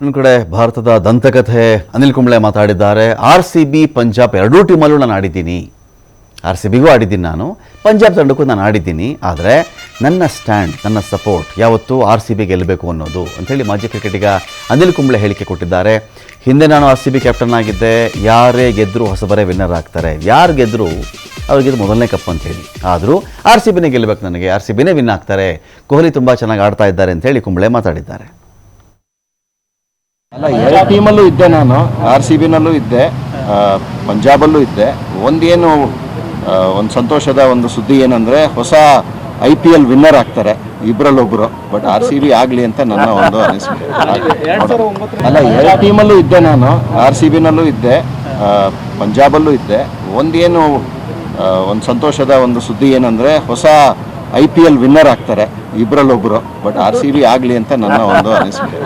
ಒಂದು ಕಡೆ ಭಾರತದ ದಂತಕಥೆ ಅನಿಲ್ ಕುಂಬ್ಳೆ ಮಾತಾಡಿದ್ದಾರೆ. RCB ಪಂಜಾಬ್ ಎರಡೂ ಟೀಮಲ್ಲೂ ನಾನು ಆಡಿದ್ದೀನಿ, RCBಗೂ ಆಡಿದ್ದೀನಿ, ನಾನು ಪಂಜಾಬ್ ತಂಡಕ್ಕೂ ನಾನು ಆಡಿದ್ದೀನಿ. ಆದರೆ ನನ್ನ ಸ್ಟ್ಯಾಂಡ್, ನನ್ನ ಸಪೋರ್ಟ್ ಯಾವತ್ತೂ RCB ಗೆಲ್ಲಬೇಕು ಅನ್ನೋದು ಅಂಥೇಳಿ ಮಾಜಿ ಕ್ರಿಕೆಟಿಗ ಅನಿಲ್ ಕುಂಬ್ಳೆ ಹೇಳಿಕೆ ಕೊಟ್ಟಿದ್ದಾರೆ. ಹಿಂದೆ ನಾನು RCB ಕ್ಯಾಪ್ಟನ್ ಆಗಿದ್ದೆ, ಯಾರೇ ಗೆದ್ದರೂ ಹೊಸಬರೇ ವಿನ್ನರ್ ಆಗ್ತಾರೆ, ಯಾರು ಗೆದ್ದರೂ ಅವ್ರಿಗಿದು ಮೊದಲನೇ ಕಪ್ ಅಂತೇಳಿ. ಆದರೂ RCBನೇ ಗೆಲ್ಲಬೇಕು, ನನಗೆ RCBನೇ ವಿನ್ ಆಗ್ತಾರೆ, ಕೊಹ್ಲಿ ತುಂಬ ಚೆನ್ನಾಗಿ ಆಡ್ತಾ ಇದ್ದಾರೆ ಅಂತೇಳಿ ಕುಂಬ್ಳೆ ಮಾತಾಡಿದ್ದಾರೆ. ಅಲ್ಲ, ಎರಡು ಟೀಮಲ್ಲೂ ಇದ್ದೆ ನಾನು, RCBನಲ್ಲೂ ಇದ್ದೆ, ಪಂಜಾಬಲ್ಲೂ ಇದ್ದೆ. ಒಂದು ಸಂತೋಷದ ಒಂದು ಸುದ್ದಿ ಏನಂದರೆ ಹೊಸ IPL ವಿನ್ನರ್ ಆಗ್ತಾರೆ ಇಬ್ಬರಲ್ಲೊಬ್ಬರು. ಬಟ್ RCB ಆಗಲಿ ಅಂತ ನನ್ನ ಒಂದು ಅನಿಸಿಕೆ. ಅಲ್ಲ, ಎರಡು ಟೀಮಲ್ಲೂ ಇದ್ದೆ ನಾನು, RCBನಲ್ಲೂ ಇದ್ದೆ, ಪಂಜಾಬಲ್ಲೂ ಇದ್ದೆ. ಒಂದು ಸಂತೋಷದ ಒಂದು ಸುದ್ದಿ ಏನಂದರೆ ಹೊಸ IPL ವಿನ್ನರ್ ಆಗ್ತಾರೆ ಇಬ್ಬರಲ್ಲೊಬ್ಬರು. ಬಟ್ RCB ಆಗಲಿ ಅಂತ ನನ್ನ ಒಂದು ಅನಿಸಿಕೆ.